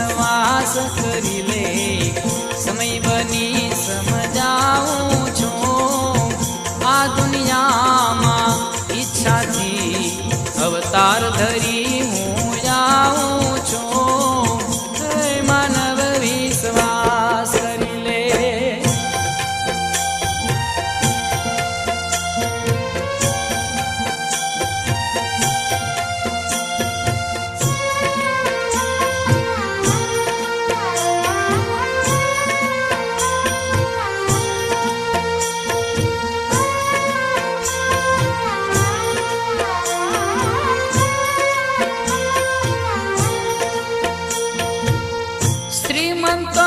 વિશ્વાસ કરી લે સમય બની સમજાવું છું આ દુનિયામાં ઈચ્છાથી અવતાર ધરી હું આવું છું માનવ વિશ્વાસ કરી લે શ્રીમંત